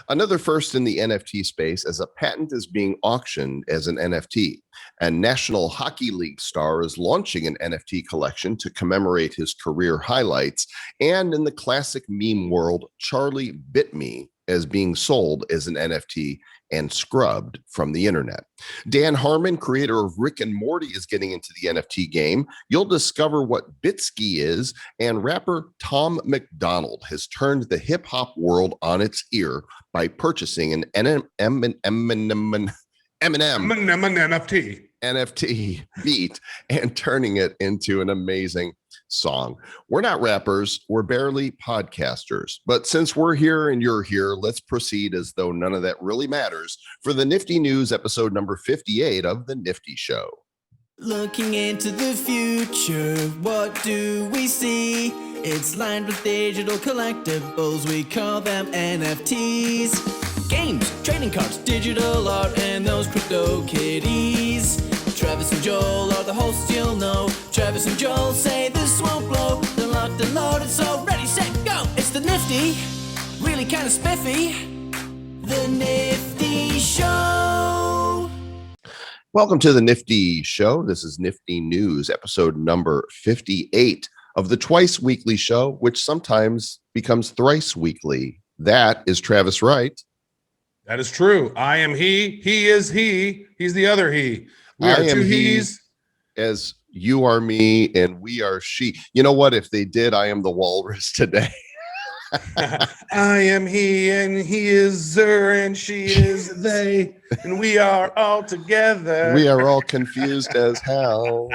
Another first in the NFT space as a patent is being auctioned as an NFT. And National Hockey League star is launching an NFT collection to commemorate his career highlights. And in the classic meme world, Charlie Bit Me is being sold as an NFT and scrubbed from the internet. Dan Harmon, creator of Rick and Morty, is getting into the NFT game. You'll discover what Bitsky is, and rapper Tom McDonald has turned the hip hop world on its ear by purchasing an Eminem NFT beat and turning it into an amazing song. We're not rappers, we're barely podcasters. But since we're here and you're here, let's proceed as though none of that really matters for the Nifty News, episode number 58 of the Nifty Show. Looking into the future, what do we see? It's lined with digital collectibles, we call them NFTs. Games, trading cards, digital art, and those crypto kitties. Travis and Joel are the hosts, you'll know. Travis and Joel say this won't blow. They're locked and loaded, so ready, set, go. It's the Nifty, really kind of spiffy. The Nifty Show. Welcome to the Nifty Show. This is Nifty News, episode number 58 of the twice weekly show, which sometimes becomes thrice weekly. That is Travis Wright. That is true. I am he is he, he's the other he. We are two he's. As you are me and we are she. You know what? If they did, I am the walrus today. I am he and he is her and she is they. And we are all together. We are all confused as hell.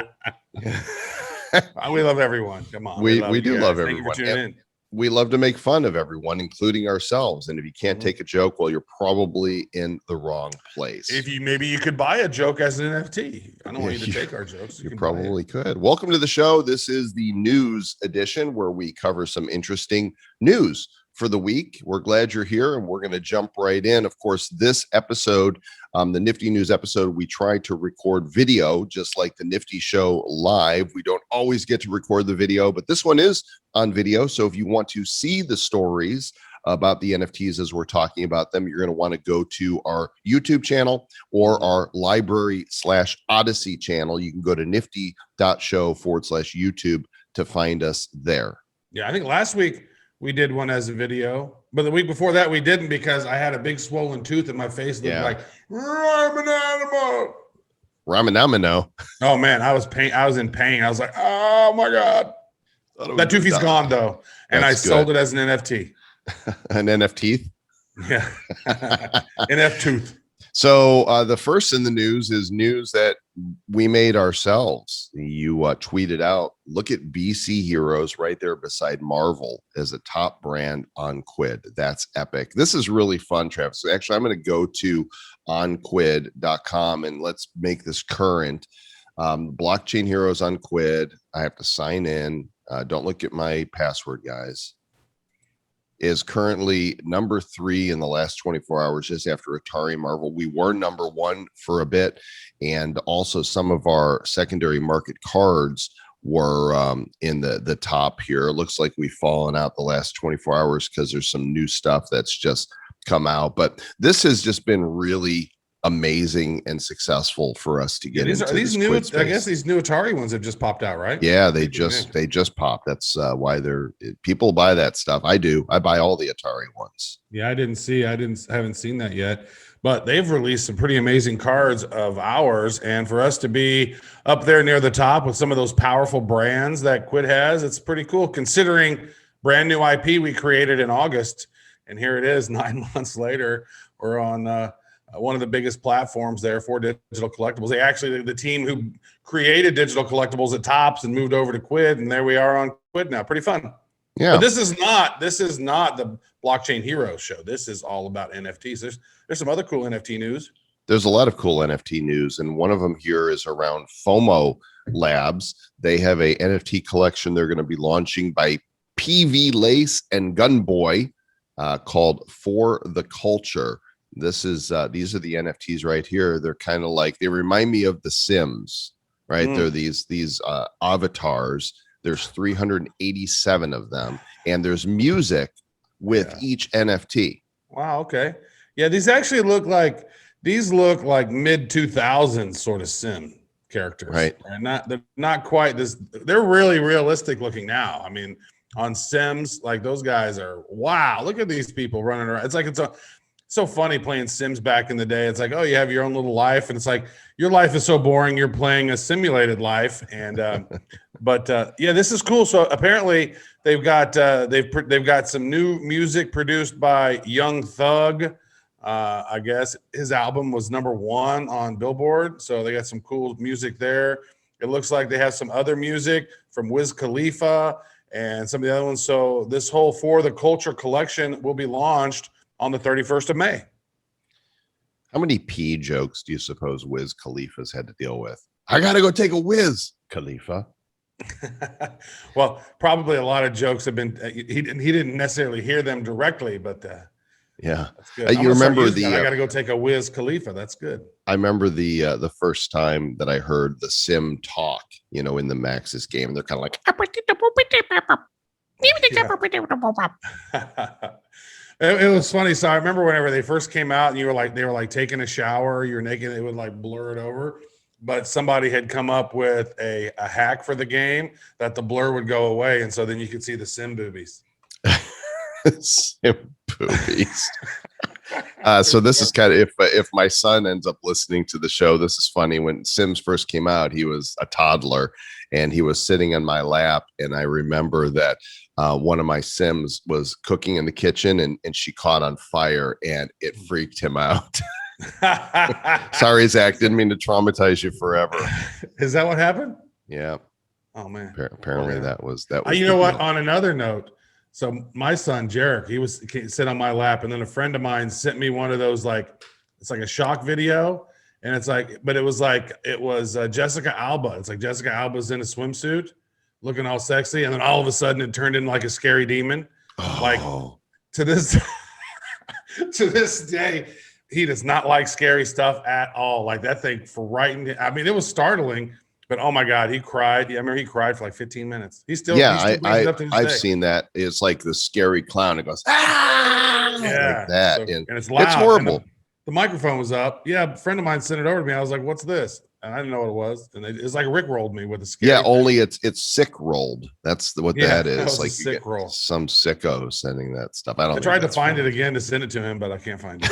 We love everyone. Come on. We do love everyone. Thank you for tuning in. We love to make fun of everyone, including ourselves. And if you can't take a joke, well, you're probably in the wrong place. Maybe you could buy a joke as an NFT. I don't want you to take our jokes. You probably could. Welcome to the show. This is the news edition where we cover some interesting news for the week. We're glad you're here, and we're going to jump right in. Of course, this episode, the Nifty News episode, we try to record video just like the Nifty Show live. We don't always get to record the video, but this one is on video. So if you want to see the stories about the NFTs as we're talking about them, you're going to want to go to our YouTube channel or our library/Odyssey channel. You can go to nifty.show/YouTube to find us there. Yeah, I think last week we did one as a video, but the week before that we didn't because I had a big swollen tooth in my face. Looked like Ramen. Oh man, I was in pain. I was like, oh my God. That toothy's gone though. And I sold it as an NFT. An NFT? Yeah. NF tooth. So the first in the news is news that we made ourselves. You tweeted out, look at BC Heroes right there beside Marvel as a top brand on Quid. That's epic. This is really fun, Travis. So actually, I'm going to go to onquid.com and let's make this current. Blockchain Heroes on Quid. I have to sign in. Don't look at my password, guys. Is currently number 3 in the last 24 hours, just after Atari Marvel. We were number 1 for a bit, and also some of our secondary market cards were in the top here. It looks like we've fallen out the last 24 hours because there's some new stuff that's just come out. But this has just been really amazing and successful for us to get into these new. I guess these new Atari ones have just popped out, right? Yeah, they just popped. That's why people buy that stuff. I do. I buy all the Atari ones. Yeah, I haven't seen that yet, but they've released some pretty amazing cards of ours, and for us to be up there near the top with some of those powerful brands that Quid has, it's pretty cool considering brand new IP we created in August, and here it is 9 months later. We're on one of the biggest platforms there for digital collectibles. They actually, the team who created digital collectibles at Topps and moved over to Quid, and there we are on Quid now. Pretty fun. Yeah. But this is not the Blockchain Heroes show. This is all about NFTs. There's some other cool NFT news. There's a lot of cool NFT news, and one of them here is around FOMO Labs. They have a NFT collection they're going to be launching by PV Lace and Gunboy called For the Culture. These are the NFTs right here. They're kind of like, they remind me of The Sims, right? They're these avatars. There's 387 of them, and there's music with each NFT. Wow. Okay. Yeah, these actually look like mid 2000s sort of sim characters, Right. and they're not quite this. They're really realistic looking now. I mean, on Sims, like those guys are. Wow, look at these people running around. It's so funny playing Sims back in the day. It's like, oh, you have your own little life, and it's like your life is so boring. You're playing a simulated life, and yeah, this is cool. So apparently they've got some new music produced by Young Thug. I guess his album was #1 on Billboard, so they got some cool music there. It looks like they have some other music from Wiz Khalifa and some of the other ones. So this whole For the Culture collection will be launched on the 31st of May. How many pee jokes do you suppose Wiz Khalifa's had to deal with? I got to go take a whiz, Khalifa. Well, probably a lot of jokes have been, he didn't necessarily hear them directly, but yeah, that's good. You remember I got to go take a Wiz Khalifa. That's good. I remember the first time that I heard the sim talk, in the Maxis game, and they're kind of like, It was funny. So I remember whenever they first came out, and they were like taking a shower, you're naked, it would like blur it over. But somebody had come up with a hack for the game that the blur would go away, and so then you could see the sim boobies. Sim boobies. So this is kind of, if my son ends up listening to the show, this is funny. When Sims first came out, he was a toddler and he was sitting in my lap, and I remember that one of my Sims was cooking in the kitchen, and she caught on fire, and it freaked him out. Sorry, Zach, didn't mean to traumatize you forever. Is that what happened? Yeah. Oh man. Apparently that was you know what? On another note, so my son Jarek, he sit on my lap, and then a friend of mine sent me one of those, like, it's like a shock video, and it's like, but it was Jessica Alba. It's like Jessica Alba's in a swimsuit, looking all sexy, and then all of a sudden it turned into like a scary demon. Oh. Like to this day, he does not like scary stuff at all. Like that thing frightened him. I mean, it was startling. But oh my God, he cried. Yeah, I remember he cried for like 15 minutes. I've seen that. It's like the scary clown. It goes, ah, yeah, like that. So, and it's loud. It's horrible. The microphone was up. Yeah, a friend of mine sent it over to me. I was like, "What's this?" And I didn't know what it was. And it's like Rick rolled me with a scary. Yeah, only it's sick rolled. That's what that is. Like sick roll. Some sicko sending that stuff. I tried to find it again to send it to him, but I can't find it.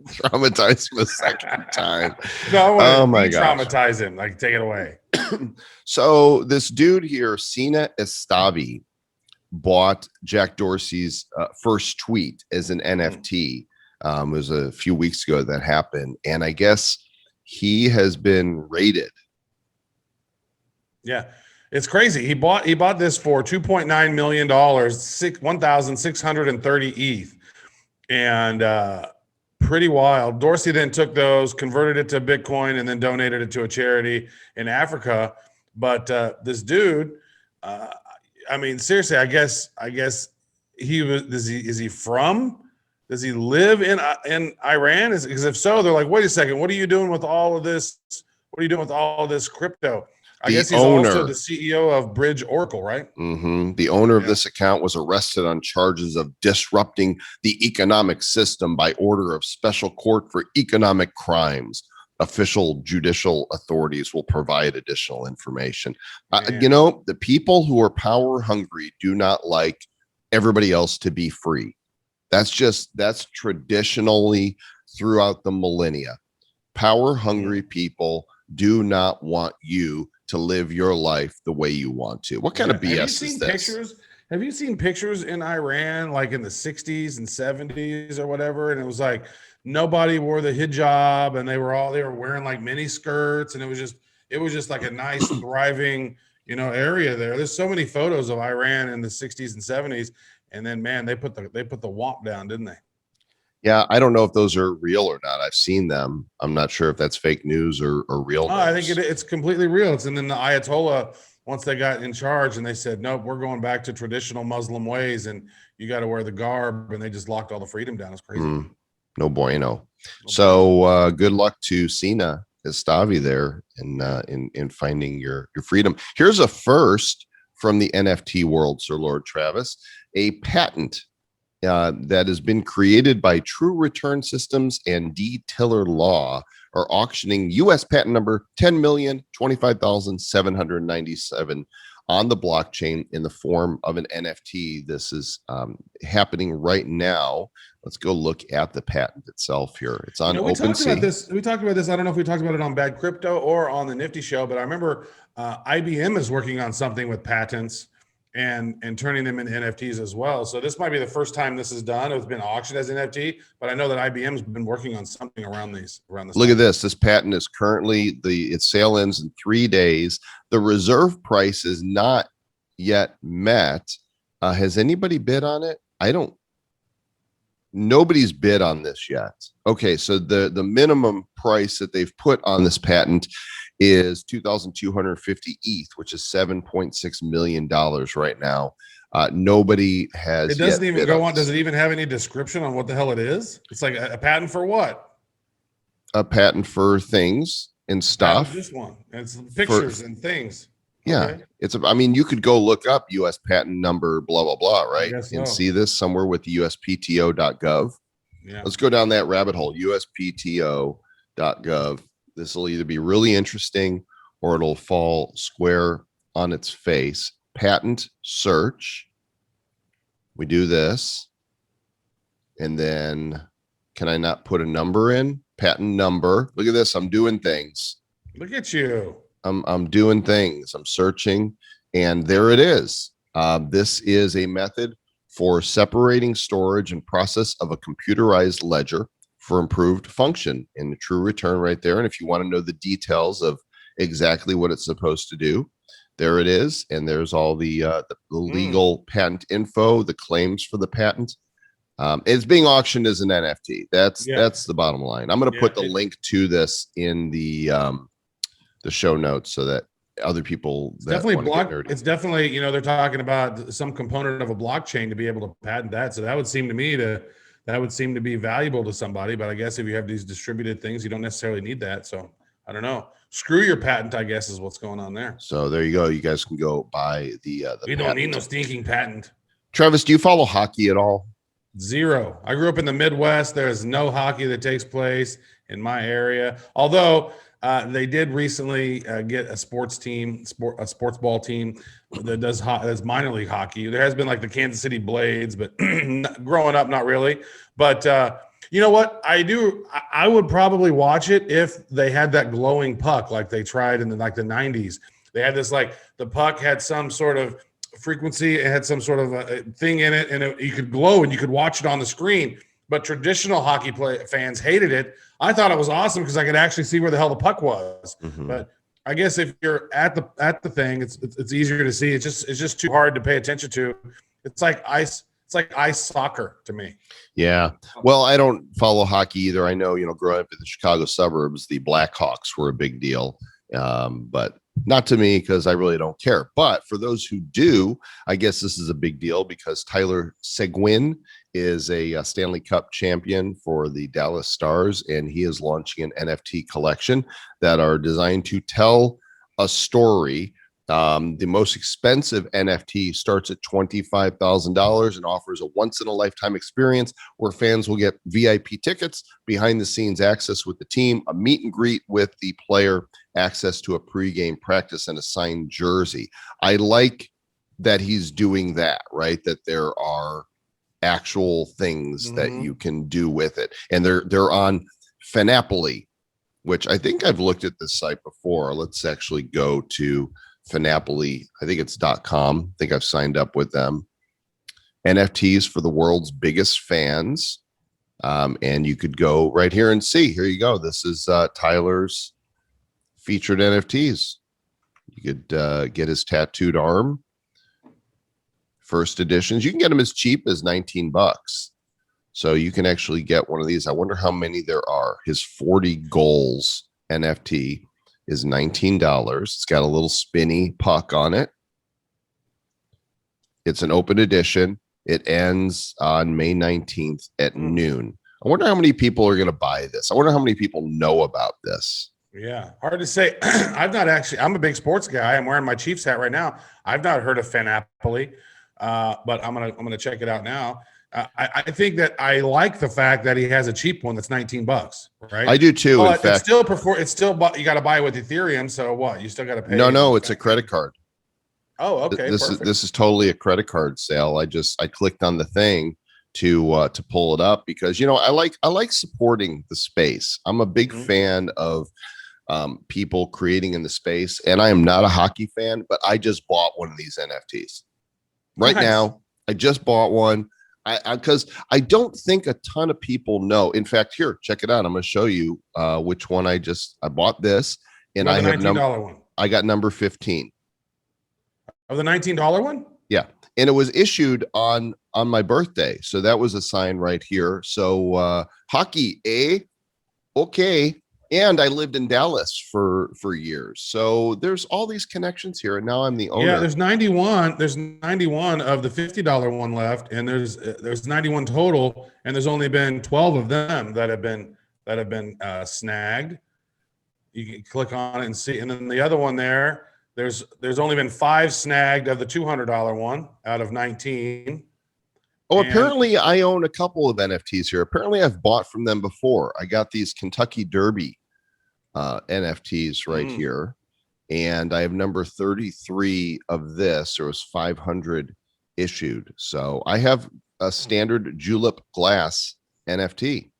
Traumatized him a second time. No, oh my god, traumatize him. Like, take it away. So this dude here, Sina Estavi, bought Jack Dorsey's first tweet as an NFT. It was a few weeks ago that happened, and I guess he has been raided. Yeah, it's crazy. He bought this for $2.9 million, 1,630 ETH, and pretty wild. Dorsey then took those, converted it to Bitcoin, and then donated it to a charity in Africa. But this dude, I mean, seriously, I guess he was. Is he from? Does he live in Iran? Because if so, they're like, wait a second, what are you doing with all of this? What are you doing with all of this crypto? I guess he's also the CEO of Bridge Oracle, right? Mm-hmm. The owner of this account was arrested on charges of disrupting the economic system by order of special court for economic crimes. Official judicial authorities will provide additional information. The people who are power hungry do not like everybody else to be free. That's traditionally throughout the millennia. Power hungry people do not want you to live your life the way you want to. What kind of BS is this? Have you seen pictures in Iran, like in the 60s and 70s or whatever? And it was like nobody wore the hijab, and they were wearing like mini skirts, and it was just like a nice thriving, area there. There's so many photos of Iran in the 60s and 70s, and then man, they put the womp down, didn't they? Yeah, I don't know if those are real or not. I've seen them. I'm not sure if that's fake news or real news. I think it's completely real. And then the Ayatollah, once they got in charge and they said, nope, we're going back to traditional Muslim ways, and you got to wear the garb, and they just locked all the freedom down. It's crazy. No bueno. So good luck to Sina Estavi there in finding your freedom. Here's a first from the NFT world, Sir Lord Travis, a patent that has been created by True Return Systems and D-Tiller Law are auctioning U.S. patent number 10,025,797 on the blockchain in the form of an NFT. This is happening right now. Let's go look at the patent itself here. It's on we talked OpenSea. about this. We talked about this. I don't know if we talked about it on Bad Crypto or on the Nifty Show, but I remember IBM is working on something with patents and turning them into NFTs as well. So this might be the first time this is done. It's been auctioned as an NFT, but I know that IBM's been working on something around this. Look at this. This patent is currently its sale ends in 3 days. The reserve price is not yet met. Has anybody bid on it? Nobody's bid on this yet. Okay, so the minimum price that they've put on this patent is 2,250 ETH, which is $7.6 million right now. Nobody has. It doesn't even go on. Does it even have any description on what the hell it is? It's like a patent for what? A patent for things and stuff. This one. It's pictures and things. Yeah, okay. I mean, you could go look up U.S. patent number, blah, blah, blah, right? And see this somewhere with the USPTO.gov. Yeah. Let's go down that rabbit hole, USPTO.gov. This will either be really interesting or it'll fall square on its face. Patent search. We do this. And then can I not put a number in? Patent number. Look at this. I'm doing things. Look at you. I'm doing things. I'm searching. And there it is. This is a method for separating storage and process of a computerized ledger for improved function in the True Return right there. And if you want to know the details of exactly what it's supposed to do, there it is. And there's all the legal patent info, the claims for the patent. It's being auctioned as an NFT. That's the bottom line. I'm going to put the link to this in the show notes so that other people it's definitely they're talking about some component of a blockchain to be able to patent that. So that would seem to be valuable to somebody. But I guess if you have these distributed things, you don't necessarily need that. So I don't know. Screw your patent, I guess, is what's going on there. So there you go. You guys can go buy the we don't need no stinking patent. Travis, do you follow hockey at all? Zero. I grew up in the Midwest. There's no hockey that takes place in my area. Although they did recently get a sports ball team that does minor league hockey. There has been like the Kansas City Blades, but growing up, not really. But you know what? I would probably watch it if they had that glowing puck like they tried in the 90s. They had this the puck had some sort of frequency. It had some sort of a thing in it, and you could glow and you could watch it on the screen. But traditional hockey fans hated it. I thought it was awesome because I could actually see where the hell the puck was. Mm-hmm. But I guess if you're at the thing, it's easier to see. It's just too hard to pay attention to. It's like ice soccer to me. Yeah. Well, I don't follow hockey either. I know, growing up in the Chicago suburbs, the Blackhawks were a big deal. But not to me because I really don't care. But for those who do, I guess this is a big deal because Tyler Seguin is a Stanley Cup champion for the Dallas Stars, and he is launching an NFT collection that are designed to tell a story. The most expensive NFT starts at $25,000 and offers a once-in-a-lifetime experience where fans will get VIP tickets, behind-the-scenes access with the team, a meet and greet with the player, access to a pregame practice, and a signed jersey. I like that he's doing that, right? That there are actual things that you can do with it. And they're on Fanapoly, which I think I've looked at this site before. Let's actually go to Fanapoly. I think it's .com. I think I've signed up with them. NFTs for the world's biggest fans. And you could go right here and see. Here you go. This is Tyler's featured NFTs. You could get his tattooed arm. First editions. You can get them as cheap as $19. So you can actually get one of these. I wonder how many there are. His 40 goals NFT is $19. It's got a little spinny puck on it. It's an open edition. It ends on May 19th at noon. I wonder how many people are going to buy this. I wonder how many people know about this. Yeah, hard to say. I'm a big sports guy. I'm wearing my Chiefs hat right now. I've not heard of Fanapoly, but I'm gonna check it out now. I think that I like the fact that he has a cheap one that's $19, right? I do too. But In fact, it's still you got to buy it with Ethereum. So what? You still got to pay. no, it's a credit card. Oh, okay. This is totally a credit card sale. I clicked on the thing to pull it up because I like supporting the space. I'm a big fan of people creating in the space, and I am not a hockey fan, but I just bought one of these NFTs right now. I just bought one. Because I don't think a ton of people know. In fact, here, check it out. I'm going to show you which one I bought this, and I have $19 one. I got number 15 of the $19 one. Yeah, and it was issued on my birthday, so that was a sign right here. So hockey, okay. And I lived in Dallas for years, so there's all these connections here, and now I'm the owner. Yeah, there's 91. There's 91 of the $50 one left, and there's 91 total, and there's only been 12 of them that have been snagged. You can click on it and see, and then the other one there's only been 5 snagged of the $200 one out of 19. Oh, apparently I own a couple of NFTs here. Apparently I've bought from them before. I got these Kentucky Derby NFTs right here. And I have number 33 of this. There was 500 issued. So I have a standard julep glass NFT.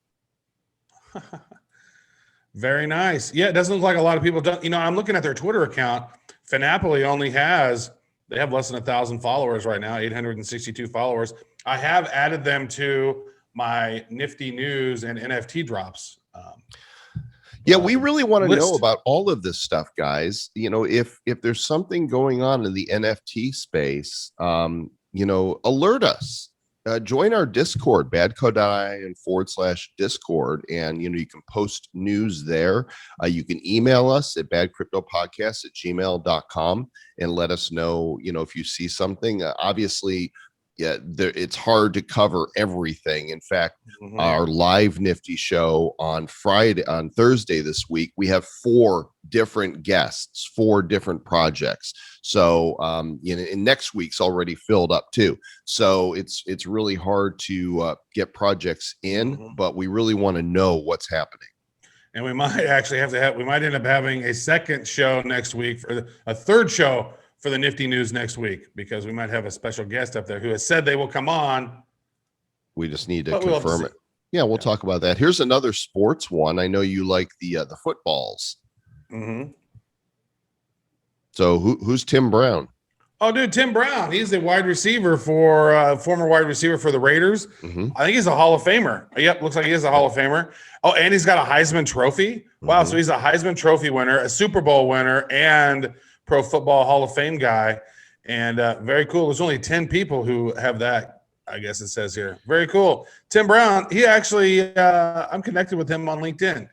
Very nice. Yeah, it doesn't look like a lot of people don't. I'm looking at their Twitter account. Finapoli they have less than 1,000 followers right now, 862 followers. I have added them to my Nifty News and NFT drops. Yeah, we really want to know about all of this stuff, guys. If there's something going on in the NFT space, alert us. Join our Discord, badco.in/Discord, and you can post news there. You can email us at badcryptopodcast@gmail.com and let us know, if you see something. Obviously, it's hard to cover everything. In fact, our live Nifty show on Thursday this week, we have 4 different guests, 4 different projects. So, and next week's already filled up too. So it's really hard to get projects in, but we really want to know what's happening. And we might actually we might end up having a second show next week a third show for the Nifty News next week, because we might have a special guest up there who has said they will come on. We just need to confirm it. Yeah, we'll talk about that. Here's another sports one. I know you like the footballs. So who's Tim Brown? Oh, dude, Tim Brown. He's a wide receiver former wide receiver for the Raiders. I think he's a Hall of Famer. Yep, looks like he is a Hall of Famer. Oh, and he's got a Heisman Trophy. Wow, so he's a Heisman Trophy winner, a Super Bowl winner, and Pro Football Hall of Fame guy. And very cool. There's only 10 people who have that, I guess it says here. Very cool. Tim Brown, he actually, I'm connected with him on LinkedIn.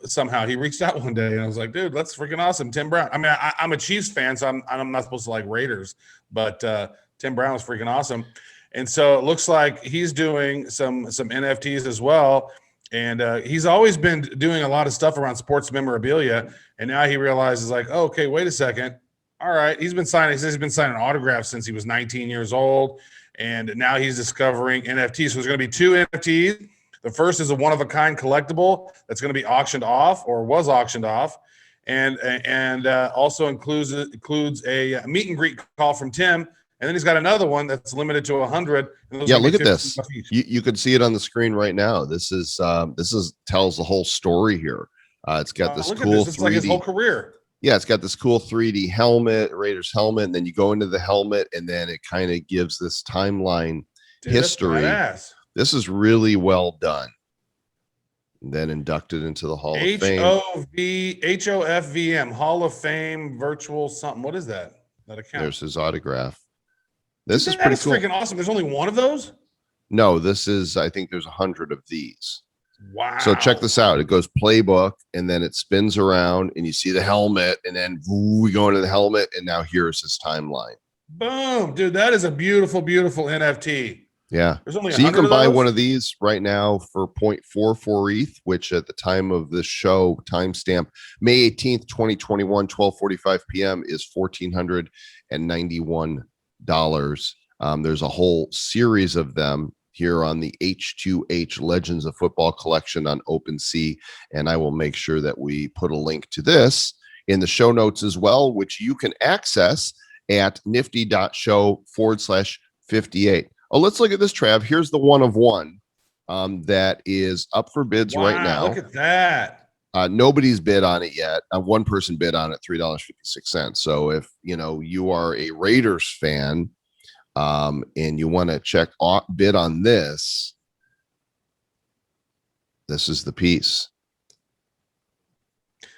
Somehow he reached out one day, and I was like, dude, that's freaking awesome. Tim Brown. I mean, I'm a Chiefs fan, so I'm not supposed to like Raiders, but Tim Brown was freaking awesome. And so it looks like he's doing some NFTs as well. And he's always been doing a lot of stuff around sports memorabilia. And now he realizes, like, oh, okay, wait a second. All right. He's been signing autographs since he was 19 years old. And now he's discovering NFTs. So there's going to be 2 NFTs. The first is a one-of-a-kind collectible that's going to be auctioned off, or was auctioned off. And also includes a meet and greet call from Tim. And then he's got another one that's limited to 100. Yeah, look at this. You can see it on the screen right now. This tells the whole story here. It's got this cool 3D. It's like his whole career. Yeah, it's got this cool 3D helmet, Raiders helmet, and then you go into the helmet, and then it kind of gives this timeline history. This is really well done. And then inducted into the Hall of Fame. HOFVM, Hall of Fame virtual something. What is that? That account. There's his autograph. This is pretty cool. Freaking awesome. There's only one of those? No, I think there's 100 of these. Wow. So check this out. It goes playbook, and then it spins around, and you see the helmet, and then we go into the helmet, and now here's his timeline. Boom. Dude, that is a beautiful, beautiful NFT. Yeah. There's only so you can buy one of these right now for 0.44 ETH, which at the time of this show, timestamp May 18th, 2021, 12:45 p.m. is $1,491. There's a whole series of them here on the H2H Legends of Football collection on OpenSea, and I will make sure that we put a link to this in the show notes as well, which you can access at nifty.show/58. Oh, let's look at this, Trav. Here's the one of one that is up for bids right now. Look at that. Nobody's bid on it yet. One person bid on it, $3.56. So if you are a Raiders fan, and you want to check bid on this, this is the piece.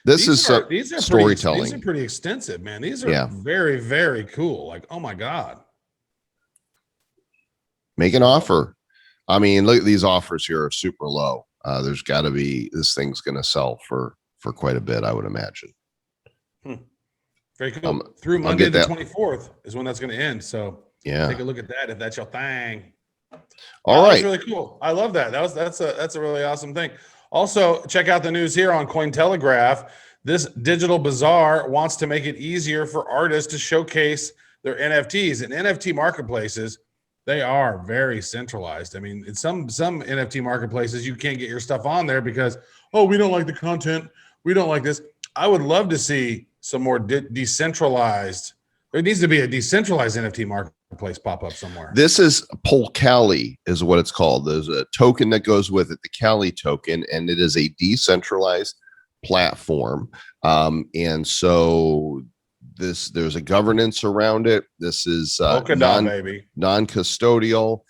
These are storytelling. These are pretty extensive, man. These are very, very cool. Like, oh my God. Make an offer. I mean, look, these offers here are super low. There's got to be, this thing's going to sell for quite a bit, I would imagine. Very cool. Through Monday the 24th is when that's going to end. So yeah, take a look at that if that's your thing. All right, that's really cool. I love that. That's a really awesome thing. Also, check out the news here on Cointelegraph. This digital bazaar wants to make it easier for artists to showcase their NFTs. And NFT marketplaces, they are very centralized. I mean, in some NFT marketplaces, you can't get your stuff on there because, we don't like the content. We don't like this. I would love to see some more decentralized. There needs to be a decentralized NFT marketplace pop up somewhere. This is Polcali is what it's called. There's a token that goes with it, the Cali token, and it is a decentralized platform. And so there's a governance around it. This is non-custodial.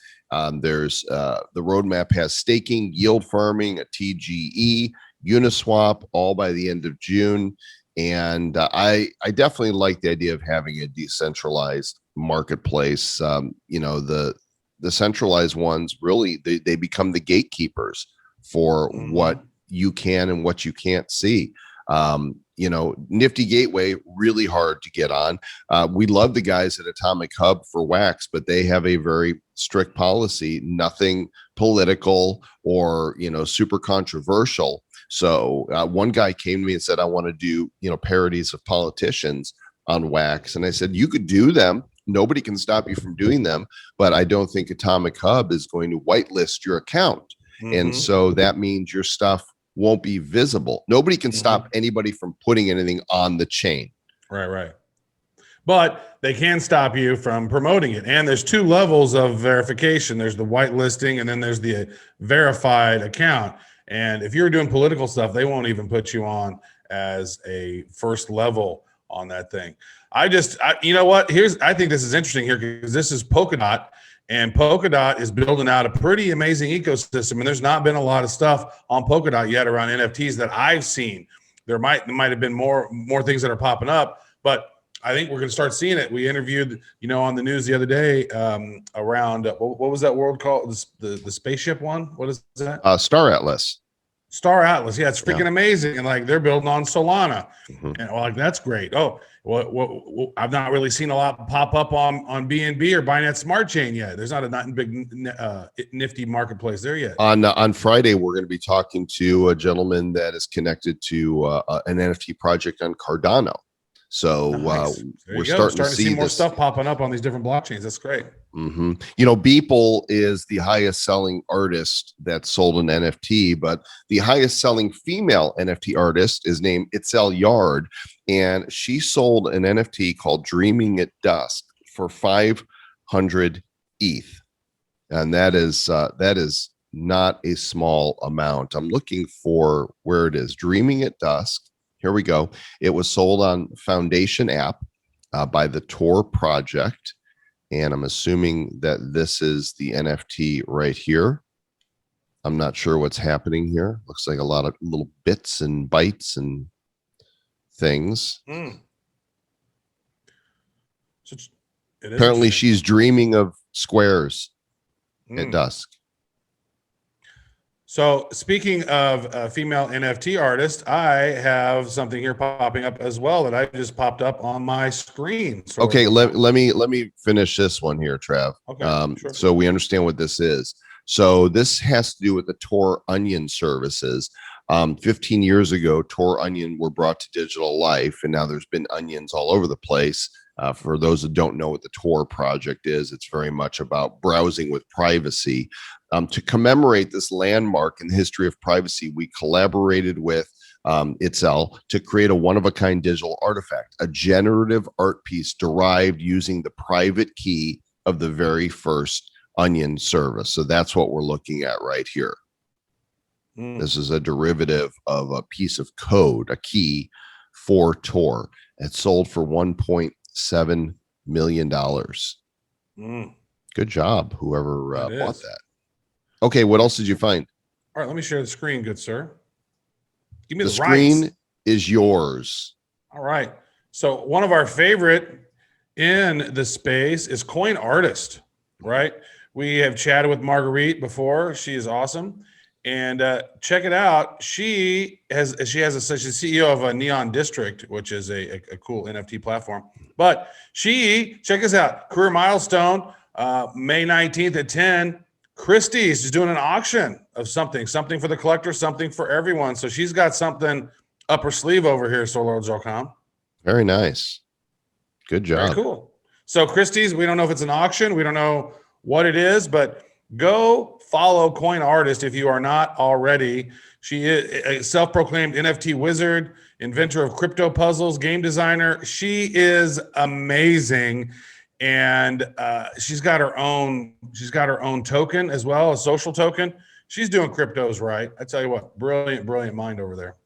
There's the roadmap has staking, yield farming, a TGE, Uniswap, all by the end of June. And I definitely like the idea of having a decentralized marketplace. The centralized ones really they become the gatekeepers for what you can and what you can't see. Nifty Gateway, really hard to get on. We love the guys at Atomic Hub for Wax, but they have a very strict policy, nothing political or super controversial. So one guy came to me and said, I want to do, parodies of politicians on Wax. And I said, you could do them. Nobody can stop you from doing them. But I don't think Atomic Hub is going to whitelist your account. And so that means your stuff won't be visible. Nobody can stop anybody from putting anything on the chain. Right. But they can stop you from promoting it. And there's two levels of verification. There's the whitelisting and then there's the verified account. And if you're doing political stuff, they won't even put you on as a first level on that thing. You know what? I think this is interesting here because this is Polkadot, and Polkadot is building out a pretty amazing ecosystem. And there's not been a lot of stuff on Polkadot yet around NFTs that I've seen. There might have been more things that are popping up, but I think we're going to start seeing it. We interviewed, on the news the other day around what was that world called? The spaceship one? What is that? Star Atlas. Star Atlas. Yeah, it's freaking amazing. And they're building on Solana. And that's great. I've not really seen a lot pop up on BNB or Binance Smart Chain yet. There's not a big nifty marketplace there yet. On Friday, we're going to be talking to a gentleman that is connected to an NFT project on Cardano. So we're starting to see more stuff popping up on these different blockchains. That's great. Beeple is the highest selling artist that sold an NFT, but the highest selling female NFT artist is named Itzel Yard, and she sold an NFT called Dreaming at Dusk for 500 ETH, and that is not a small amount. I'm looking for where it is. Dreaming at Dusk. Here we go. It was sold on Foundation app by the Tor project. And I'm assuming that this is the NFT right here. I'm not sure what's happening here. Looks like a lot of little bits and bytes and things. So apparently she's dreaming of squares at dusk. So speaking of female NFT artists, I have something here popping up as well that I just popped up on my screen. Okay, let me finish this one here, Trav. Okay, sure. So we understand what this is. So this has to do with the Tor Onion services. 15 years ago, Tor Onion were brought to digital life, and now there's been onions all over the place. For those that don't know what the Tor project is, it's very much about browsing with privacy. To commemorate this landmark in the history of privacy, we collaborated with Itzel to create a one-of-a-kind digital artifact, a generative art piece derived using the private key of the very first Onion service. So that's what we're looking at right here. This is a derivative of a piece of code, a key for Tor. It sold for $1.7 million. Good job, whoever bought that. Okay, what else did you find? All right, let me share the screen, good sir. Give me the screen rights. Is yours. All right. So one of our favorite in the space is Coin Artist, right? We have chatted with Marguerite before. She is awesome. And check it out. She's the CEO of a Neon District, which is a cool NFT platform. But check us out. Career milestone, May 19th at 10. Christie's is doing an auction of something for the collector, something for everyone. So she's got something up her sleeve over here, Joel Comm. Very nice. Good job. Very cool. So Christie's, we don't know if it's an auction. We don't know what it is, but go follow Coin Artist if you are not already. She is a self-proclaimed NFT wizard, inventor of crypto puzzles, game designer. She is amazing. And she's got her own token as well, a social token. She's doing cryptos right. I tell you what, brilliant mind over there.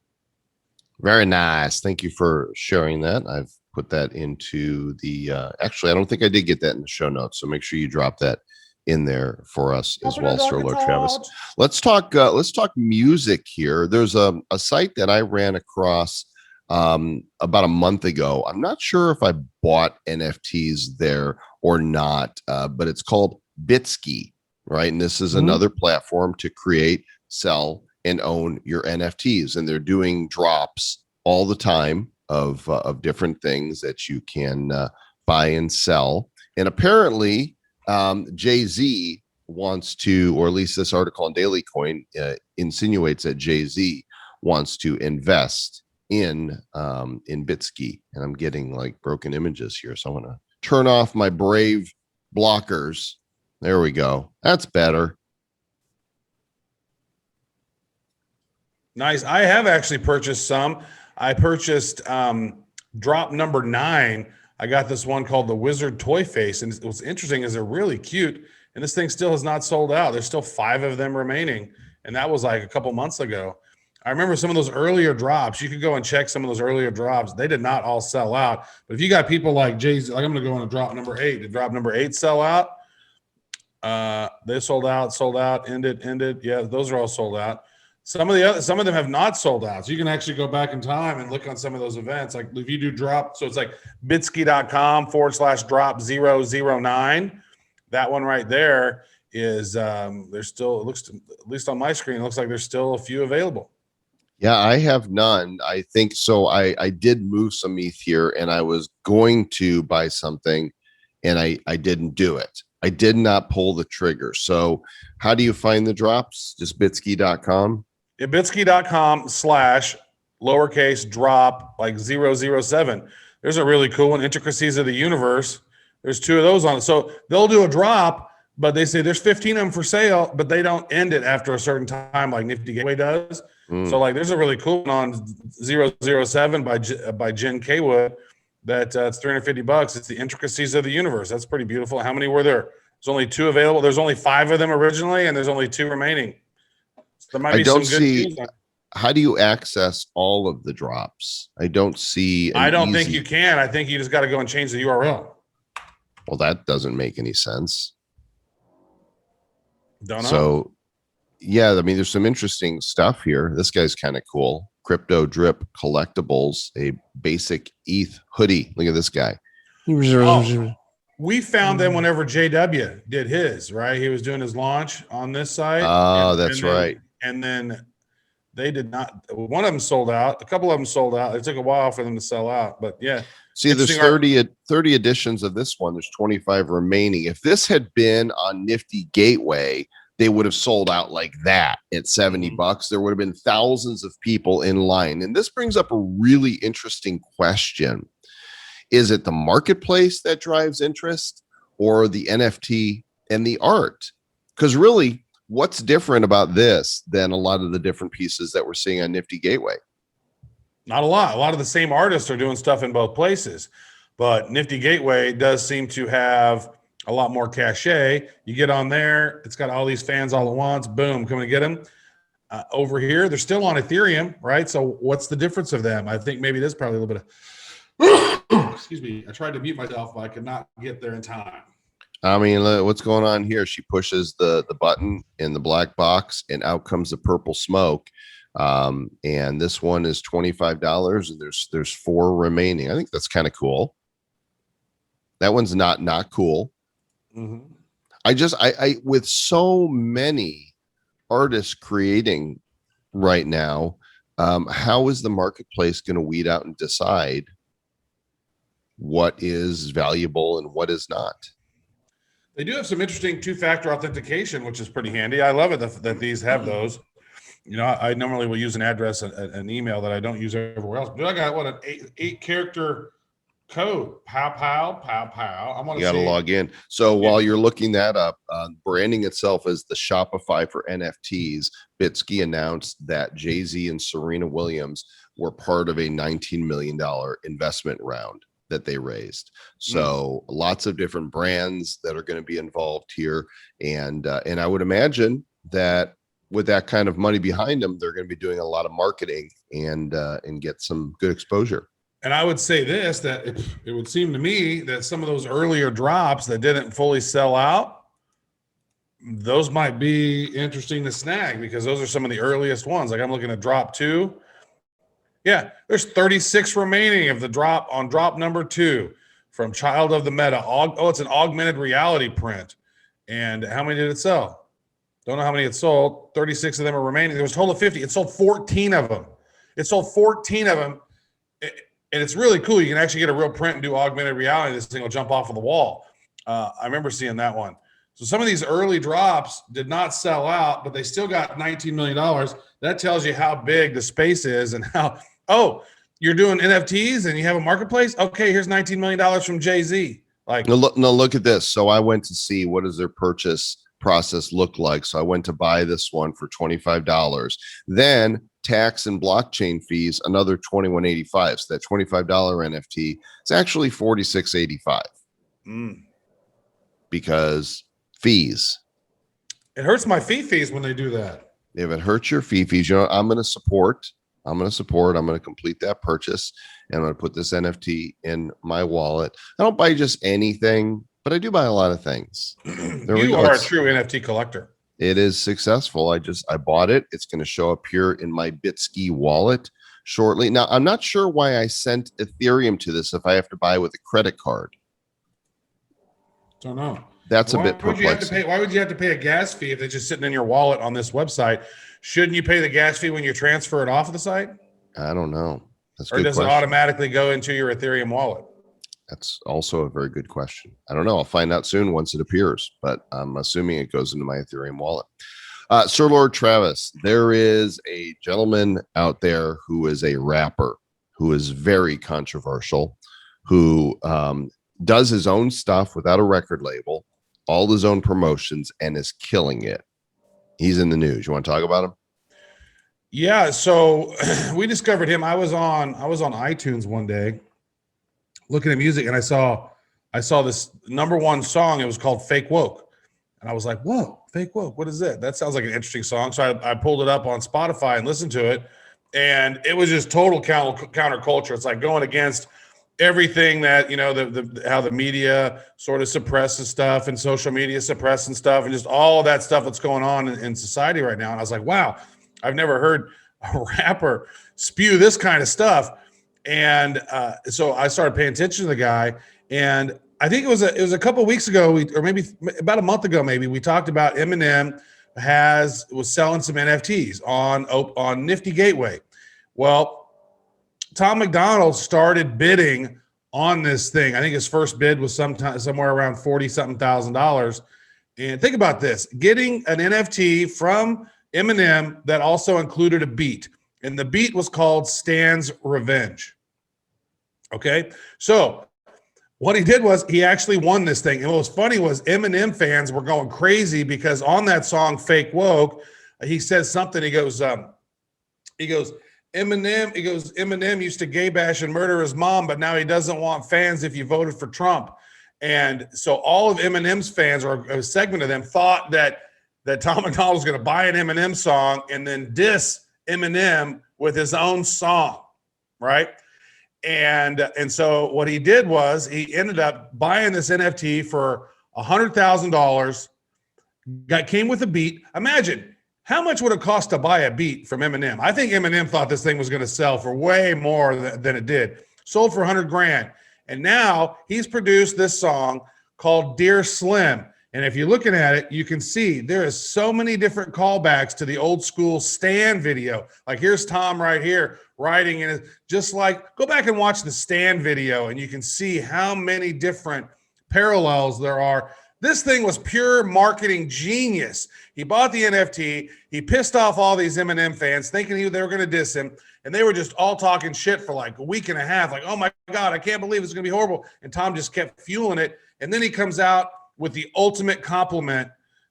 Very nice. Thank you for sharing that. I've put that into the actually, I don't think I did get that in the show notes, so make sure you drop that in there for us as well, Sir Lord Travis. Let's talk music here. There's a site that I ran across about a month ago. I'm not sure if I bought NFTs there or not, but it's called Bitsky, right? And this is another platform to create, sell, and own your NFTs. And they're doing drops all the time of different things that you can buy and sell. And apparently, Jay-Z wants to, or at least this article on Daily Coin insinuates that Jay-Z wants to invest in Bitsky. And I'm getting like broken images here, so I want to turn off my Brave blockers. There we go. That's better. Nice. I have actually purchased some. I purchased drop number 9. I got this one called the Wizard Toy Face, and what's interesting is they're really cute, and this thing still has not sold out. There's still 5 of them remaining, and that was like a couple months ago. I remember some of those earlier drops. You could go and check some of those earlier drops. They did not all sell out, but if you got people like Jay-Z, like I'm going to go on a drop number 8. Did drop number 8 sell out? They sold out, ended. Yeah, those are all sold out. Some of them have not sold out. So you can actually go back in time and look on some of those events. Like if you do drop, so it's like bitsky.com/drop 009. That one right there is there's still, it looks to, at least on my screen, it looks like there's still a few available. Yeah, I have none. I think so. I did move some ETH here, and I was going to buy something, and I didn't do it. I did not pull the trigger. So how do you find the drops? Just bitsky.com? Yeah, bitsky.com/drop like 007. There's a really cool one, Intricacies of the Universe. There's 2 of those on it. So they'll do a drop, but they say there's 15 of them for sale, but they don't end it after a certain time like Nifty Gateway does. So like there's a really cool one on 007 by Jen Kaywood that it's $350. It's the Intricacies of the Universe. That's pretty beautiful. How many were there? There's only 2 available. There's only 5 of them originally, and there's only 2 remaining. So there might be some good news on. How do you access all of the drops? I don't see. I don't think you can. I think you just got to go and change the URL. Well, that doesn't make any sense. Don't know. So, yeah, I mean, there's some interesting stuff here. This guy's kind of cool. Crypto Drip Collectibles, a basic ETH hoodie. Look at this guy. Oh, we found them whenever JW did his, right? He was doing his launch on this site. Oh, that's right. And then they did not. One of them sold out. A couple of them sold out. It took a while for them to sell out, but yeah. See, there's 30 editions of this one. There's 25 remaining. If this had been on Nifty Gateway, they would have sold out like that at $70. There would have been thousands of people in line. And this brings up a really interesting question. Is it the marketplace that drives interest, or the NFT and the art? Because really, what's different about this than a lot of the different pieces that we're seeing on Nifty Gateway? Not a lot. A lot of the same artists are doing stuff in both places, but Nifty Gateway does seem to have a lot more cachet. You get on there, it's got all these fans all at once. Boom, coming to get them. Over here, they're still on Ethereum, right? So what's the difference of them? I think maybe there's probably a little bit of excuse me. I tried to mute myself, but I could not get there in time. I mean, what's going on here? She pushes the button in the black box, and out comes the purple smoke. And this one is $25, and there's 4 remaining. I think that's kind of cool. That one's not cool. Mm-hmm. I with so many artists creating right now, how is the marketplace going to weed out and decide what is valuable and what is not? They do have some interesting 2-factor authentication, which is pretty handy. I love it that these have those. You know, I normally will use an address, an email that I don't use everywhere else. But I got an 8-character code. Pow, pow, pow, pow. I want to. You got to log in. So while you're looking that up, branding itself as the Shopify for NFTs, Bitsky announced that Jay-Z and Serena Williams were part of a $19 million investment round that they raised. So lots of different brands that are going to be involved here. And I would imagine that with that kind of money behind them, they're going to be doing a lot of marketing and get some good exposure. And I would say this, that it would seem to me that some of those earlier drops that didn't fully sell out, those might be interesting to snag, because those are some of the earliest ones. Like I'm looking at drop 2. Yeah, there's 36 remaining of the drop on drop number 2 from Child of the Meta. It's an augmented reality print. And how many did it sell? Don't know how many it sold. 36 of them are remaining. There was a total of 50. It sold 14 of them. And it's really cool. You can actually get a real print and do augmented reality. This thing will jump off of the wall. I remember seeing that one. So some of these early drops did not sell out, but they still got $19 million. That tells you how big the space is and how, you're doing NFTs and you have a marketplace? Okay, here's $19 million from Jay-Z. Like, no, look at this. So I went to see what does their purchase process look like. So I went to buy this one for $25. Then tax and blockchain fees, another $21.85. So that $25 NFT is actually $46.85 because fees. It hurts my fees when they do that. If it hurts your fees, you know, I'm going to support. I'm going to complete that purchase, and I'm going to put this NFT in my wallet. I don't buy just anything, but I do buy a lot of things. You are a true NFT collector. It is successful. I bought it. It's going to show up here in my Bitsky wallet shortly. Now, I'm not sure why I sent Ethereum to this if I have to buy with a credit card. Don't know. That's a bit perplexing. Why would you have to pay a gas fee if they're just sitting in your wallet on this website? Shouldn't you pay the gas fee when you transfer it off of the site? I don't know. That's a or good does question. It automatically go into your Ethereum wallet? That's also a very good question. I don't know. I'll find out soon once it appears, but I'm assuming it goes into my Ethereum wallet. Sir Lord Travis, there is a gentleman out there who is a rapper who is very controversial, who does his own stuff without a record label, all his own promotions, and is killing it. He's in the news. You want to talk about him? Yeah. So we discovered him. I was on iTunes one day looking at music, and I saw this #1 song. It was called Fake Woke. And I was like, whoa, Fake Woke. What is that? That sounds like an interesting song. So I pulled it up on Spotify and listened to it. And it was just total counterculture. It's like going against everything that, you know, how the media sort of suppresses stuff and social media suppressing stuff and just all of that stuff that's going on in society right now. And I was like, wow, I've never heard a rapper spew this kind of stuff. And so I started paying attention to the guy. And I think it was a couple of weeks ago, or maybe about a month ago, maybe we talked about Eminem was selling some NFTs on Nifty Gateway. Well, Tom McDonald started bidding on this thing. I think his first bid was somewhere around $40,000. And think about this: getting an NFT from Eminem that also included a beat, and the beat was called Stan's Revenge. Okay, so what he did was he actually won this thing. And what was funny was Eminem fans were going crazy because on that song, Fake Woke, he says something. He goes, Eminem used to gay bash and murder his mom, but now he doesn't want fans if you voted for Trump. And so all of Eminem's fans, or a segment of them, thought that Tom McDonald was going to buy an Eminem song and then diss Eminem with his own song, right? And so what he did was he ended up buying this NFT for $100,000. Came with a beat. Imagine how much would it cost to buy a beat from Eminem? I think Eminem thought this thing was going to sell for way more than it did. Sold for $100,000, and now he's produced this song called "Dear Slim." And if you're looking at it, you can see there is so many different callbacks to the old school Stan video. Like here's Tom right here writing in it, just like go back and watch the Stan video and you can see how many different parallels there are. This thing was pure marketing genius. He bought the NFT. He pissed off all these Eminem fans thinking they were going to diss him. And they were just all talking shit for like a week and a half. Like, oh my God, I can't believe it's going to be horrible. And Tom just kept fueling it. And then he comes out with the ultimate compliment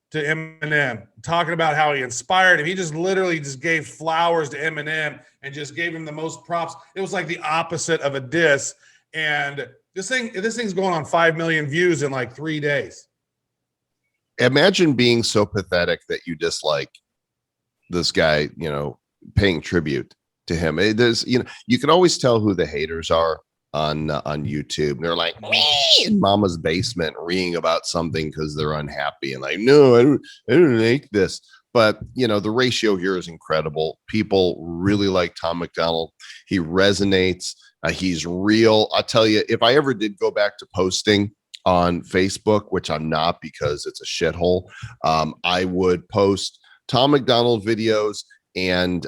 to Eminem, talking about how he inspired him. He just literally just gave flowers to Eminem and just gave him the most props. It was like the opposite of a diss. And this thing's going on 5 million views in like 3 days. Imagine being so pathetic that you dislike this guy, paying tribute to him. There's, you can always tell who the haters are on YouTube. They're like me in mama's basement reading about something because they're unhappy and like, no, I don't like this. But the ratio here is incredible. People really like Tom McDonald. He resonates. He's real. I'll tell you, if I ever did go back to posting on Facebook, which I'm not because it's a shithole, I would post Tom McDonald videos and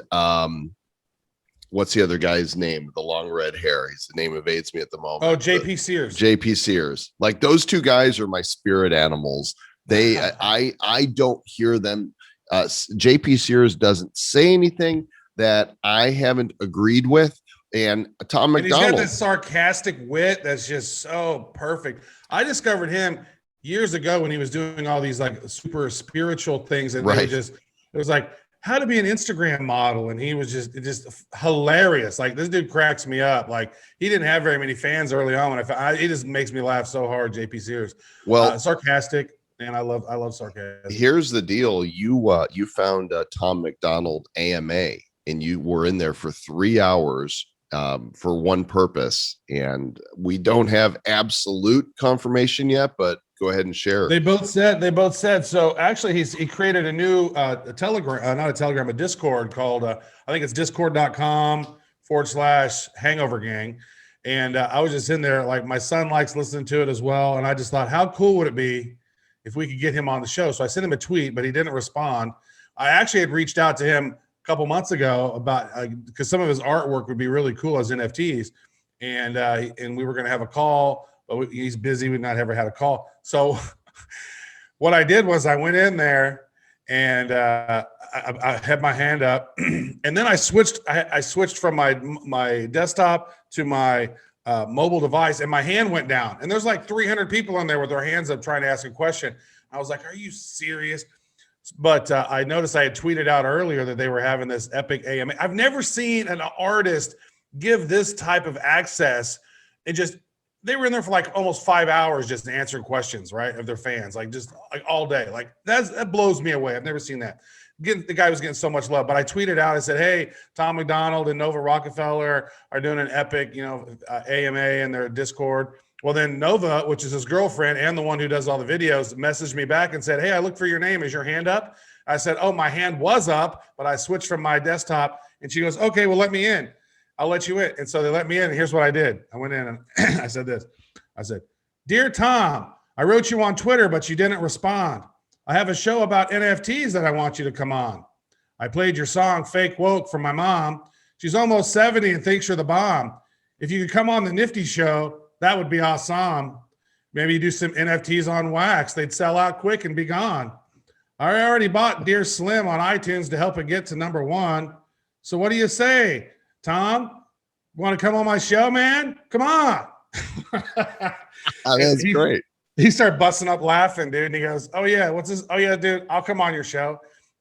what's the other guy's name? The long red hair. His name evades me at the moment. Oh, JP Sears. JP Sears. Like those two guys are my spirit animals. They, I don't hear them. JP Sears doesn't say anything that I haven't agreed with. And Tom McDonald. He's got this sarcastic wit that's just so perfect. I discovered him years ago when he was doing all these like super spiritual things. And right. It was like, how to be an Instagram model. And he was just hilarious. Like this dude cracks me up. Like he didn't have very many fans early on. He just makes me laugh so hard. JP Sears. Well, sarcastic. And I love sarcasm. Here's the deal. You found Tom McDonald AMA and you were in there for 3 hours for one purpose. And we don't have absolute confirmation yet, but go ahead and share. They both said. So actually he created a new a Discord called, I think it's discord.com/hangover gang. And I was just in there, like my son likes listening to it as well. And I just thought, how cool would it be if we could get him on the show? So I sent him a tweet, but he didn't respond. I actually had reached out to him a couple months ago about, because some of his artwork would be really cool as NFTs. And we were going to have a call, but he's busy. We've not ever had a call. So what I did was I went in there and I had my hand up and then I switched from my desktop to my mobile device and my hand went down and there's like 300 people in there with their hands up trying to ask a question. I was like, are you serious? But I noticed I had tweeted out earlier that they were having this epic AMA. I've never seen an artist give this type of access. They were in there for like almost 5 hours just answering questions, right, of their fans, like just like all day. Like that blows me away. I've never seen that. The guy was getting so much love, but I tweeted out, I said, hey, Tom McDonald and Nova Rockefeller are doing an epic, AMA in their Discord. Well, then Nova, which is his girlfriend and the one who does all the videos, messaged me back and said, hey, I looked for your name. Is your hand up? I said, oh, my hand was up, but I switched from my desktop. And she goes, okay, well, let me in. I'll let you in. And so they let me in. And here's what I did. I went in and I said this. I said, dear Tom, I wrote you on Twitter, but you didn't respond. I have a show about NFTs that I want you to come on. I played your song Fake Woke for my mom. She's almost 70 and thinks you're the bomb. If you could come on the Nifty Show, that would be awesome. Maybe you do some NFTs on wax. They'd sell out quick and be gone. I already bought Dear Slim on iTunes to help it get to #1. So what do you say, Tom? Want to come on my show, man? Come on. That's great. He started busting up laughing, dude. And he goes, "Oh yeah, what's this? Oh yeah, dude, I'll come on your show."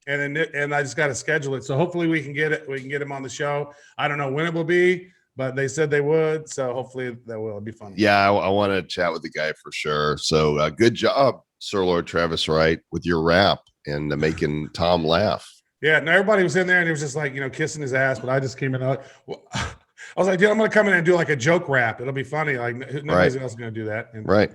And I just got to schedule it. So hopefully we can get it. We can get him on the show. I don't know when it will be, but they said they would. So hopefully that will be fun. Yeah, I want to chat with the guy for sure. So good job, Sir Lord Travis Wright, with your rap and making Tom laugh. Yeah, and everybody was in there and he was just like, kissing his ass. But I just came in. I was like, dude, I'm going to come in and do like a joke rap. It'll be funny. Like nobody's else is going to do that. And, right.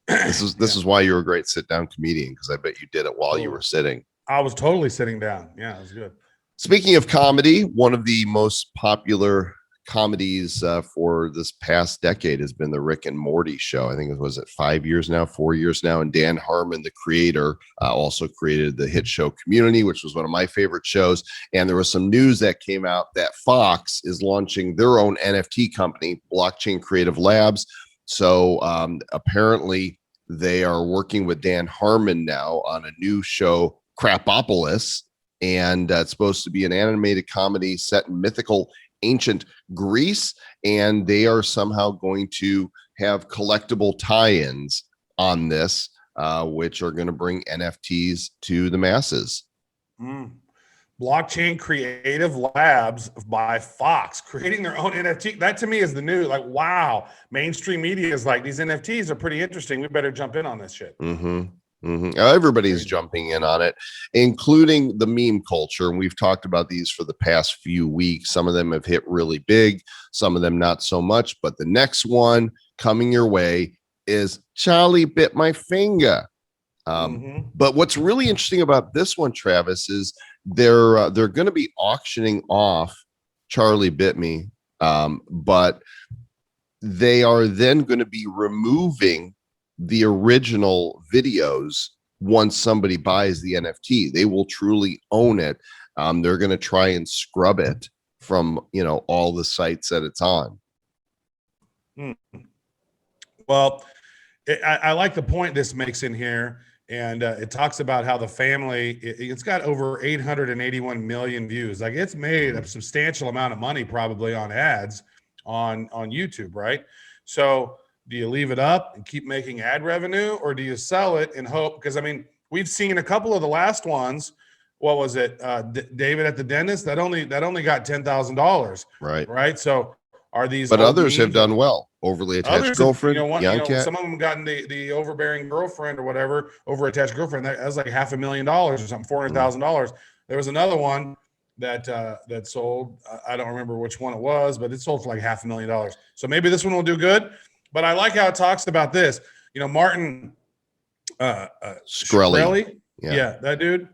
This is why you're a great sit down comedian, because I bet you did it while you were sitting. I was totally sitting down. Yeah, it was good. Speaking of comedy, one of the most popular comedies for this past decade has been the Rick and Morty show. I think it was 5 years now, 4 years now. And Dan Harmon, the creator, also created the hit show Community, which was one of my favorite shows. And there was some news that came out that Fox is launching their own NFT company, Blockchain Creative Labs. So apparently they are working with Dan Harmon now on a new show, Crapopolis, and it's supposed to be an animated comedy set in mythical ancient Greece, and they are somehow going to have collectible tie-ins on this, which are going to bring NFTs to the masses. Blockchain Creative Labs by Fox creating their own NFT. That to me is the new, like, wow, mainstream media is like, these NFTs are pretty interesting. We better jump in on this shit. Everybody's jumping in on it, including the meme culture. And we've talked about these for the past few weeks. Some of them have hit really big, some of them not so much. But the next one coming your way is Charlie bit my finger. But what's really interesting about this one, Travis, is they're going to be auctioning off Charlie bit me, but they are then going to be removing the original videos once somebody buys the NFT. They will truly own it. They're going to try and scrub it from all the sites that it's on. Well, I like the point this makes in here. And it talks about how the family, it's got over 881 million views. Like, it's made a substantial amount of money probably on ads on YouTube, right? So do you leave it up and keep making ad revenue, or do you sell it and hope? Because, I mean, we've seen a couple of the last ones. What was it? David at the dentist, that only got $10,000. Right. So are these, but others have done well? Overly attached girlfriend, some of them gotten the overbearing girlfriend or whatever, over attached girlfriend. That was like $500,000 or something, $400,000. There was another one that sold. I don't remember which one it was, but it sold for like $500,000. So maybe this one will do good. But I like how it talks about this. Martin Shkreli, yeah, that dude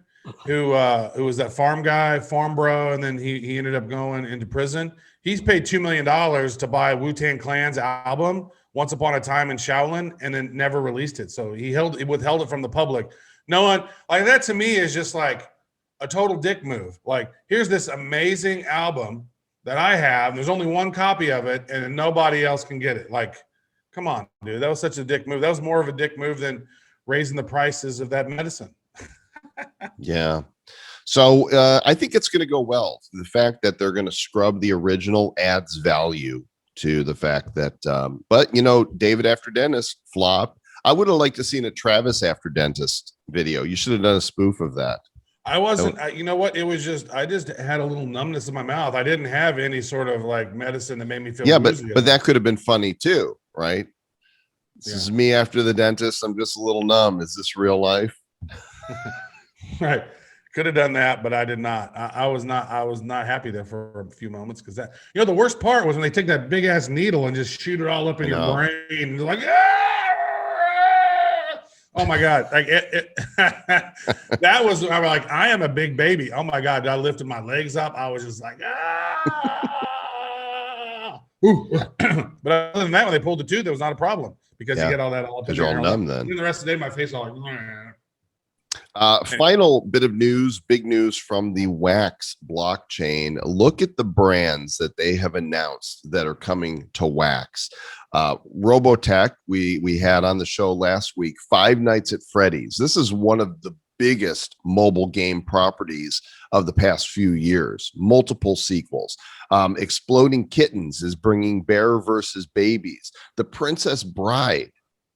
who was that farm guy, farm bro, and then he ended up going into prison. He's paid $2 million to buy Wu-Tang Clan's album Once Upon a Time in Shaolin, and then never released it. So he withheld it from the public. No one, like, that to me is just like a total dick move. Like, here's this amazing album that I have. There's only one copy of it, and nobody else can get it. Like, come on, dude. That was such a dick move. That was more of a dick move than raising the prices of that medicine. Yeah. So I think it's going to go well. The fact that they're going to scrub the original adds value to the fact that, but David After Dentist flop. I would have liked to seen a Travis After Dentist video. You should have done a spoof of that. I wasn't, you know what? It was just, I just had a little numbness in my mouth. I didn't have any sort of like medicine that made me feel. Yeah, but that could have been funny too, right? This is me after the dentist. I'm just a little numb. Is this real life? Right. Could have done that, but I did not. I was not happy there for a few moments, because that, the worst part was when they take that big ass needle and just shoot it all up in your brain. They're like, oh my God. Like that was, I'm like, I am a big baby. Oh my God. I lifted my legs up. I was just like, But other than that, when they pulled the tooth, there was not a problem, because you get all that all up in you're all numb then. And the rest of the day, my face all like, final bit of news, big news from the Wax blockchain. Look at the brands that they have announced that are coming to Wax. Robotech, we had on the show last week, Five Nights at Freddy's. This is one of the biggest mobile game properties of the past few years, multiple sequels. Exploding Kittens is bringing Bear versus Babies. The Princess Bride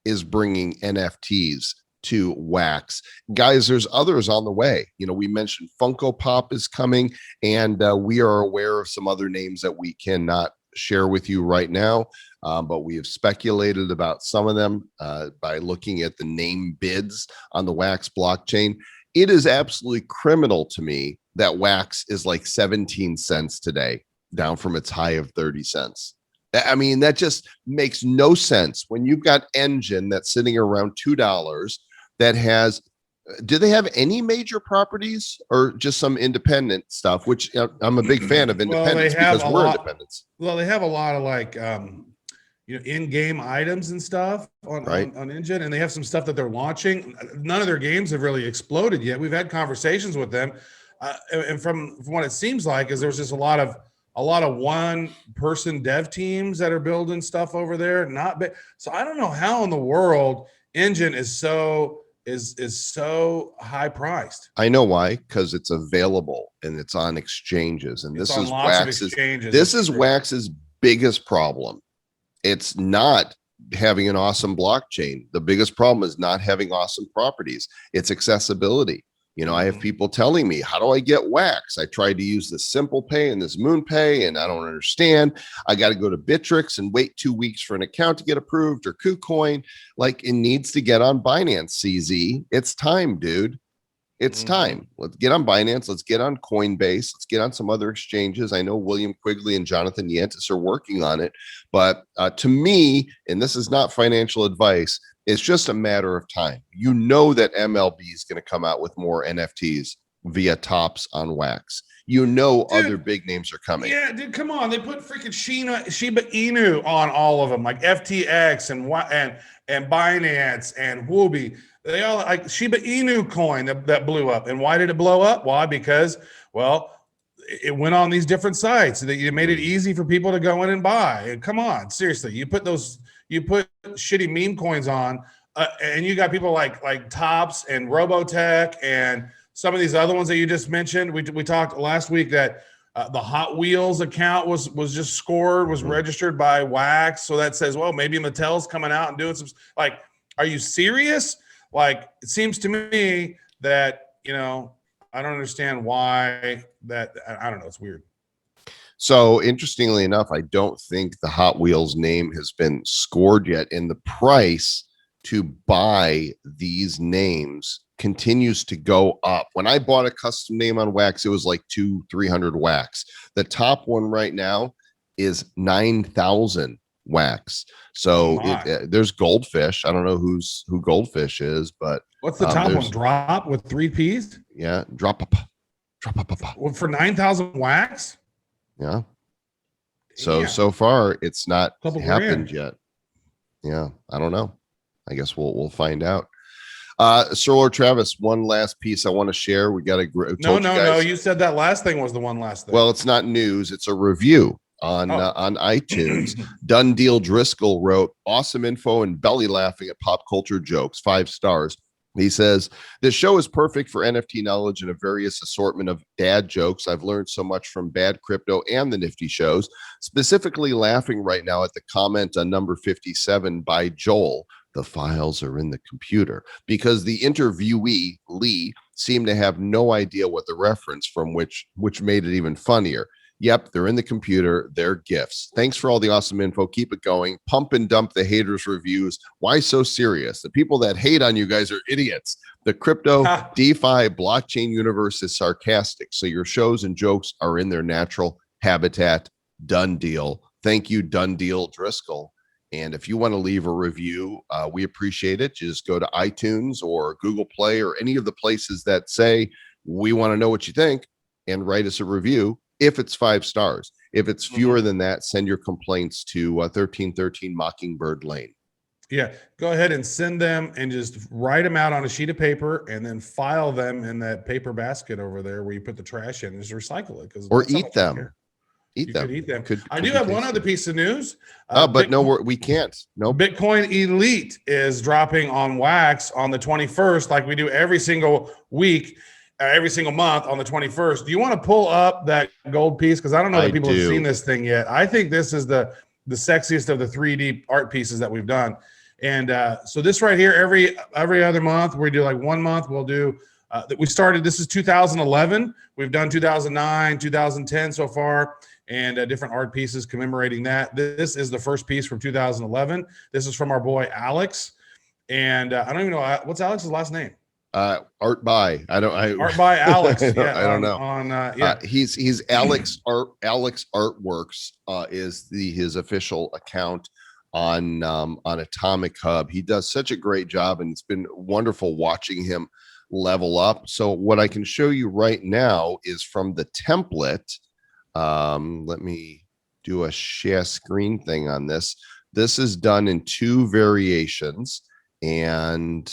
is bringing NFTs to Wax. Guys, there's others on the way. You know, we mentioned Funko Pop is coming, and we are aware of some other names that we cannot share with you right now, but we have speculated about some of them by looking at the name bids on the Wax blockchain. It is absolutely criminal to me that Wax is like 17 cents today, down from its high of 30 cents. I mean, that just makes no sense when you've got Engine that's sitting around $2 that has, do they have any major properties or just some independent stuff, which I'm a big fan of independence because we're independents. Well, they have a lot of like, you know, in-game items and stuff on Engine, and they have some stuff that they're launching. None of their games have really exploded yet. We've had conversations with them. And from what it seems like is there's just a lot of one-person dev teams that are building stuff over there. So I don't know how in the world Engine is so high priced. I know why, because it's available and it's on exchanges, and this is Wax's biggest problem. It's not having an awesome blockchain. The biggest problem is not having awesome properties. It's accessibility. You know, I have people telling me, how do I get Wax? I tried to use this Simple Pay and this Moon Pay, and I don't understand. I got to go to Bittrex and wait 2 weeks for an account to get approved, or KuCoin. Like, it needs to get on Binance, CZ. It's time, dude. It's time. Let's get on Binance. Let's get on Coinbase. Let's get on some other exchanges. I know William Quigley and Jonathan Yantis are working on it. But to me, and this is not financial advice, it's just a matter of time. You know that MLB is going to come out with more NFTs via tops on Wax. You know, dude, other big names are coming. Yeah, dude, come on. They put freaking Shiba Inu on all of them, like FTX and Binance and Woobi. They all like Shiba Inu coin that blew up. And why did it blow up? Why? Because, well, it went on these different sites. It made it easy for people to go in and buy. And come on, seriously, you put shitty meme coins on, and you got people like Tops and Robotech and some of these other ones that you just mentioned. We talked last week that the Hot Wheels account was just scored, was registered by Wax. So that says, well, maybe Mattel's coming out and doing some, like, are you serious? Like, it seems to me that, you know, I don't understand why that, I don't know. It's weird. So interestingly enough, I don't think the Hot Wheels name has been scored yet, and the price to buy these names continues to go up. When I bought a custom name on Wax, it was like 200-300 Wax. The top one right now is 9,000 Wax. So there's Goldfish. I don't know who Goldfish is, but what's the top one? Drop with 3 P's? Yeah, drop. Well, for 9,000 Wax? Yeah. So far it's not happened yet. Yeah, I don't know. I guess we'll find out. Sir Lord Travis, one last piece I want to share. We got to no. You said that last thing was the one last thing. Well, it's not news. It's a review on iTunes. Done Deal Driscoll wrote, awesome info and belly laughing at pop culture jokes, 5 stars. He says, this show is perfect for NFT knowledge and a various assortment of dad jokes. I've learned so much from Bad Crypto and the Nifty Shows, specifically laughing right now at the comment on number 57 by Joel. The files are in the computer, because the interviewee, Lee, seemed to have no idea what the reference from which made it even funnier. Yep, they're in the computer. They're gifts. Thanks for all the awesome info. Keep it going. Pump and dump the haters' reviews. Why so serious? The people that hate on you guys are idiots. The crypto, DeFi, blockchain universe is sarcastic. So your shows and jokes are in their natural habitat. Done deal. Thank you, Done Deal Driscoll. And if you want to leave a review, we appreciate it. Just go to iTunes or Google Play or any of the places that say, we want to know what you think, and write us a review. If it's 5 stars, if it's fewer than that, send your complaints to 1313 Mockingbird Lane. Yeah, go ahead and send them and just write them out on a sheet of paper and then file them in that paper basket over there where you put the trash in. Just recycle it, or eat them. eat You them. could eat them. Could I do be have one tasty. other piece of news. But no, we can't. No. Bitcoin Elite is dropping on wax on the 21st, like we do every single week, every single month on the 21st. Do you want to pull up that gold piece? Because I don't know that people have seen this thing yet. I think this is the sexiest of the 3D art pieces that we've done. And so this right here, every other month, we do like 1 month, we'll do we started, this is 2011. We've done 2009, 2010 so far, and different art pieces commemorating that. This is the first piece from 2011. This is from our boy Alex, and I don't even know what's Alex's last name. Art by Art by Alex. Yeah, I don't know. He's Alex Artworks is his official account on Atomic Hub. He does such a great job, and it's been wonderful watching him level up. So what I can show you right now is from the template. Let me do a share screen thing on this. This is done in 2 variations, and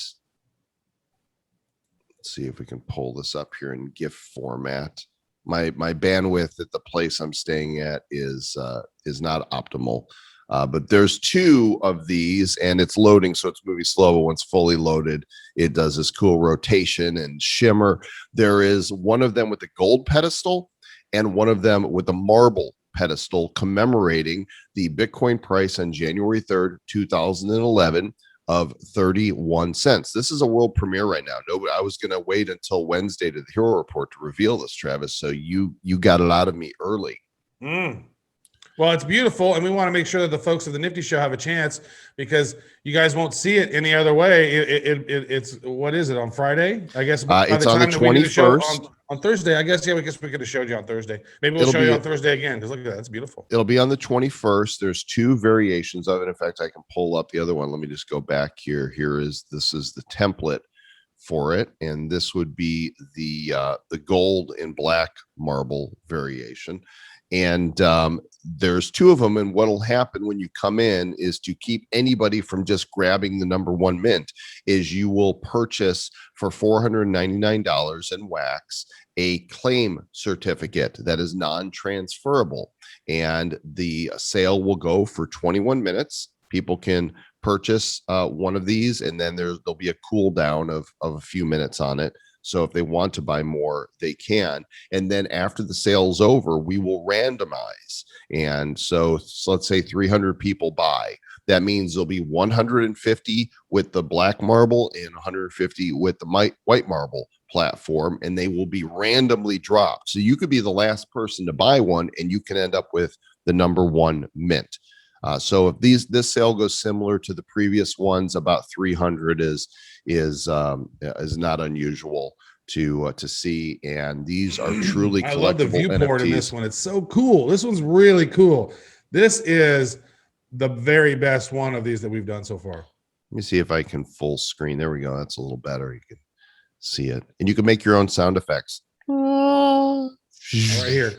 let's see if we can pull this up here in GIF format. My bandwidth at the place I'm staying at is not optimal. But there's 2 of these, and it's loading, so it's moving slow. But once fully loaded, it does this cool rotation and shimmer. There is one of them with the gold pedestal and one of them with the marble pedestal commemorating the Bitcoin price on January 3rd, 2011 of 31 cents. This is a world premiere right now. Nobody, I was going to wait until Wednesday to the Hero Report to reveal this, Travis. So you got it out of me early. Well, it's beautiful, and we want to make sure that the folks of the Nifty Show have a chance, because you guys won't see it any other way. It's what is it, on Friday? I guess it's on the 21st. On Thursday, I guess. Yeah, we could have showed you on Thursday. Maybe we'll show you on Thursday again, because look at that. That's beautiful. It'll be on the 21st. There's 2 variations of it. In fact, I can pull up the other one. Let me just go back here. This is the template for it, and this would be the gold and black marble variation. And there's 2 of them, and what'll happen when you come in is, to keep anybody from just grabbing the number 1 mint, is you will purchase for $499 in wax a claim certificate that is non-transferable, and the sale will go for 21 minutes. People can purchase one of these, and then there'll be a cool down of a few minutes on it. So if they want to buy more, they can. And then after the sale's over, we will randomize. And so let's say 300 people buy. That means there'll be 150 with the black marble and 150 with the white marble platform, and they will be randomly dropped. So you could be the last person to buy one, and you can end up with the number 1 mint. So if this sale goes similar to the previous ones, about 300 is not unusual to see, and these are truly collectible. I love the viewport NFTs. In this one. It's so cool. This one's really cool. This is the very best one of these that we've done so far. Let me see if I can full screen. There we go. That's a little better. You can see it, and you can make your own sound effects. Right here.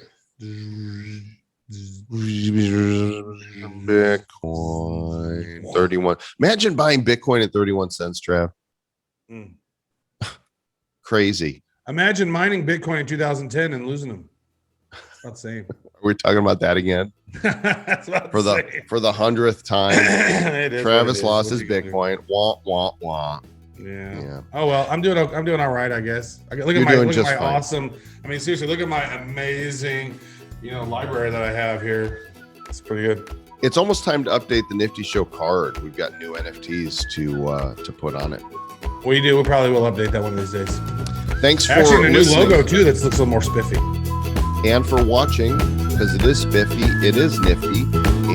Bitcoin 31. Imagine buying Bitcoin at 31 cents, Trav. Crazy. Imagine mining Bitcoin in 2010 and losing them. About the same. Are we talking about that again? For the 100th time. Travis lost his Bitcoin. Wah wah wah. Yeah. Oh well, I'm doing all right, I guess. Look at my awesome. I mean, seriously, look at my amazing, library that I have here. It's pretty good. It's almost time to update the Nifty Show card. We've got new NFTs to put on it. We do. We probably will update that one of these days. Thanks for actually a listening. New logo too that looks a little more spiffy. And for watching, because it is spiffy, it is nifty.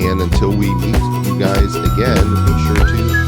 And until we meet you guys again, be sure to